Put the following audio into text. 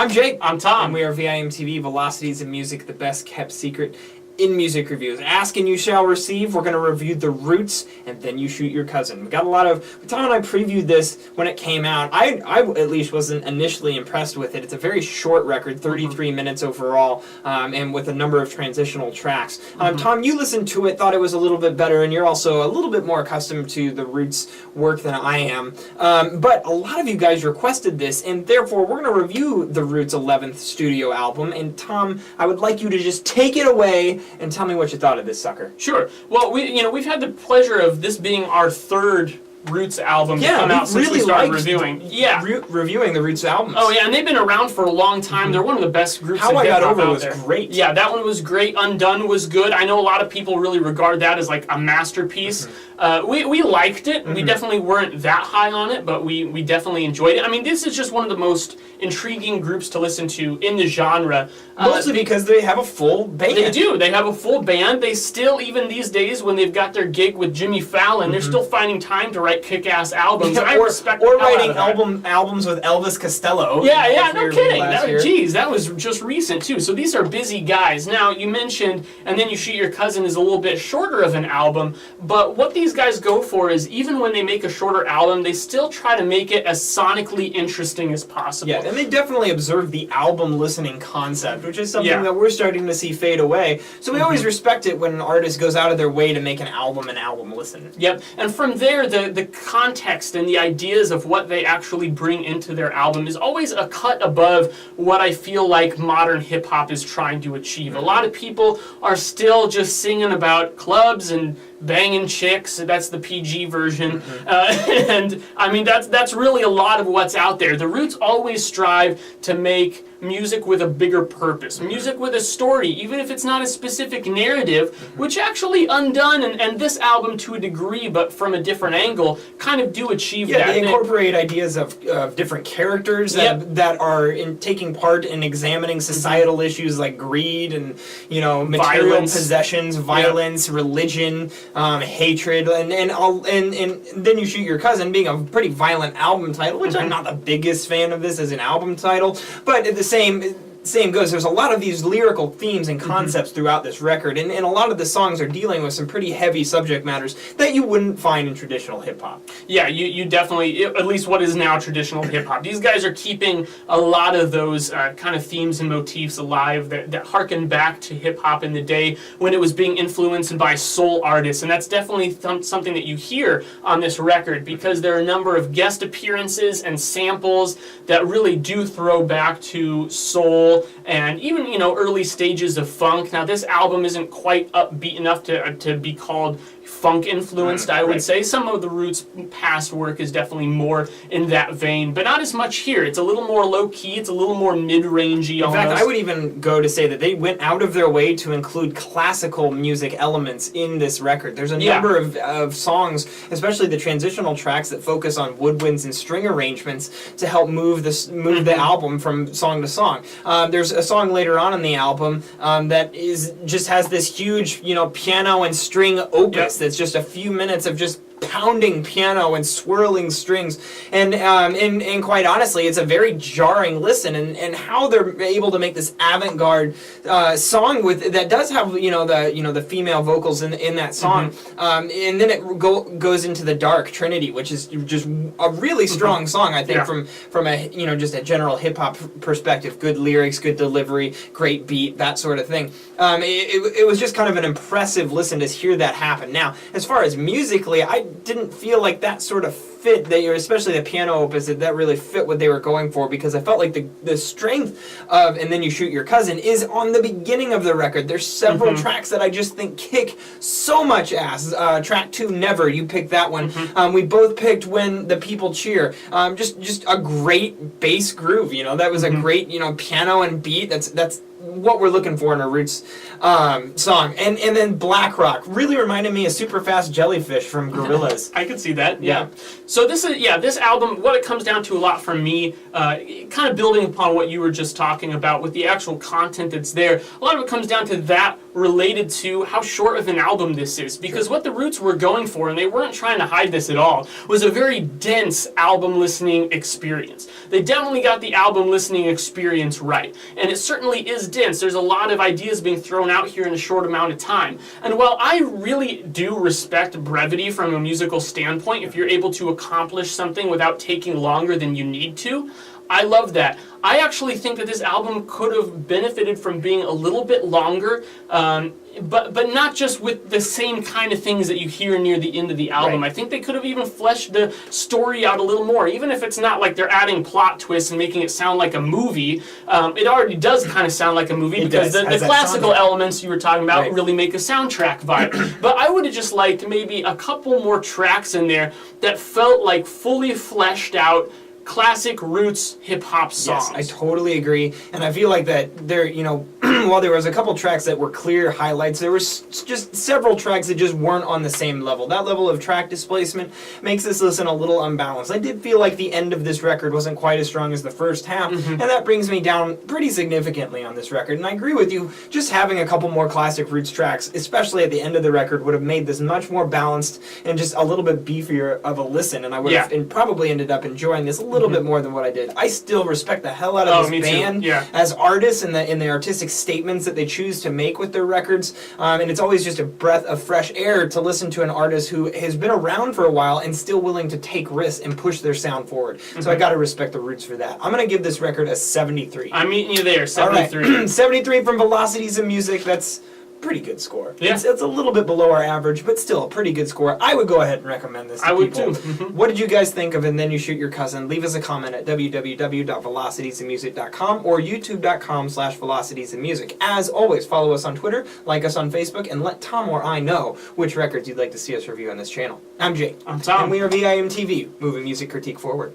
I'm Jake. I'm Tom. And we are VIMTV, Velocities in Music, the best kept secret in music reviews. Ask and you shall receive. We're going to review The Roots and Then You Shoot Your Cousin. We got a lot of... Tom and I previewed this when it came out. I at least wasn't initially impressed with it. It's a very short record, 33 minutes overall, and with a number of transitional tracks. Tom, you listened to it, thought it was a little bit better, and you're also a little bit more accustomed to The Roots' work than I am. But a lot of you guys requested this, and therefore we're going to review The Roots' 11th studio album. And Tom, I would like you to just take it away and tell me what you thought of this sucker. Sure. Well, we've had the pleasure of this being our third Roots album to come out since we started reviewing. Reviewing the Roots albums. Oh yeah, and they've been around for a long time. They're one of the best groups. How I Got Over was there. Great. Yeah, that one was great. Undone was good. I know a lot of people really regard that as like a masterpiece. We liked it. We definitely weren't that high on it, but we definitely enjoyed it. I mean, this is just one of the most intriguing groups to listen to in the genre. Mostly because they have a full band. They do. They have a full band. They still, even these days, when they've got their gig with Jimmy Fallon, they're still finding time to write kick-ass albums. Yeah, I respect the or hell writing out of albums with Elvis Costello. Yeah, no kidding. Geez, that was just recent, too. So these are busy guys. Now, you mentioned And Then You Shoot Your Cousin is a little bit shorter of an album, but what these guys go for is, even when they make a shorter album, they still try to make it as sonically interesting as possible. Yeah, and they definitely observe the album listening concept, which is something that we're starting to see fade away. So we always respect it when an artist goes out of their way to make an album listen. Yep, and from there, the context and the ideas of what they actually bring into their album is always a cut above what I feel like modern hip-hop is trying to achieve. A lot of people are still just singing about clubs and banging chicks. That's the PG version. And I mean, that's really a lot of what's out there. The Roots always strive to make music with a bigger purpose, music with a story, even if it's not a specific narrative, which actually Undone and this album to a degree, but from a different angle, kind of do achieve that. Yeah, they incorporate ideas of different characters that are taking part in examining societal issues like greed and, material possessions, violence, religion, hatred, and Then You Shoot Your Cousin being a pretty violent album title, which I'm not the biggest fan of this as an album title, but at the same goes, there's a lot of these lyrical themes and concepts throughout this record, and a lot of the songs are dealing with some pretty heavy subject matters that you wouldn't find in traditional hip-hop. Yeah, you definitely, at least what is now traditional hip-hop. These guys are keeping a lot of those kind of themes and motifs alive that harken back to hip-hop in the day when it was being influenced by soul artists, and that's definitely something that you hear on this record, because there are a number of guest appearances and samples that really do throw back to soul and even, early stages of funk. Now, this album isn't quite upbeat enough to be called funk influenced, I would say. Some of the Roots' past work is definitely more in that vein, but not as much here. It's a little more low-key, it's a little more mid-rangey almost. In fact, I would even go to say that they went out of their way to include classical music elements in this record. There's a number of songs, especially the transitional tracks, that focus on woodwinds and string arrangements to help move the album from song to song. There's a song later on in the album that just has this huge, piano and string opus that's just a few minutes of just pounding piano and swirling strings, and quite honestly, it's a very jarring listen. And how they're able to make this avant-garde song that does have the female vocals in that song, and then it goes into the dark Trinity, which is just a really strong song, I think, from a just a general hip hop perspective. Good lyrics, good delivery, great beat, that sort of thing. It was just kind of an impressive listen to hear that happen. Now, as far as musically, I didn't feel like that sort of fit, especially the piano opus, that really fit what they were going for, because I felt like the strength of And Then You Shoot Your Cousin is on the beginning of the record. There's several tracks that I just think kick so much ass. Track 2, Never, you picked that one. We both picked When the People Cheer. Just a great bass groove, that was a great, piano and beat. That's what we're looking for in a Roots song. And then Black Rock really reminded me of Super Fast Jellyfish from Gorillaz. I could see that, yeah. So this album, what it comes down to a lot for me, kind of building upon what you were just talking about with the actual content that's there, a lot of it comes down to that related to how short of an album this is. Because what the Roots were going for, and they weren't trying to hide this at all, was a very dense album listening experience. They definitely got the album listening experience right. And it certainly is dense. There's a lot of ideas being thrown out here in a short amount of time. And while I really do respect brevity from a musical standpoint, if you're able to accomplish something without taking longer than you need to, I love that. I actually think that this album could have benefited from being a little bit longer, but not just with the same kind of things that you hear near the end of the album. Right. I think they could have even fleshed the story out a little more, even if it's not like they're adding plot twists and making it sound like a movie. It already does kind of sound like a movie because the classical elements you were talking about really make a soundtrack vibe. But I would have just liked maybe a couple more tracks in there that felt like fully fleshed out classic Roots hip-hop songs. Yes, I totally agree. And I feel like that there, you know, while there was a couple tracks that were clear highlights, there was just several tracks that just weren't on the same level. That level of track displacement makes this listen a little unbalanced. I did feel like the end of this record wasn't quite as strong as the first half, and that brings me down pretty significantly on this record. And I agree with you, just having a couple more classic Roots tracks, especially at the end of the record, would have made this much more balanced and just a little bit beefier of a listen, and I would have probably ended up enjoying this a little bit more than what I did. I still respect the hell out of this band as artists and the artistic statements that they choose to make with their records, and it's always just a breath of fresh air to listen to an artist who has been around for a while and still willing to take risks and push their sound forward. So I gotta respect the Roots for that. I'm gonna give this record a 73. I'm meeting you there, 73. All right. 73 from Velocities of Music. That's pretty good score. Yeah. It's a little bit below our average, but still a pretty good score. I would go ahead and recommend this to people. I would too. What did you guys think of it? And then you shoot your cousin. Leave us a comment at www.velocitiesandmusic.com or youtube.com/velocitiesandmusic. As always, follow us on Twitter, like us on Facebook, and let Tom or I know which records you'd like to see us review on this channel. I'm Jake. I'm Tom. And we are VIMTV, moving music critique forward.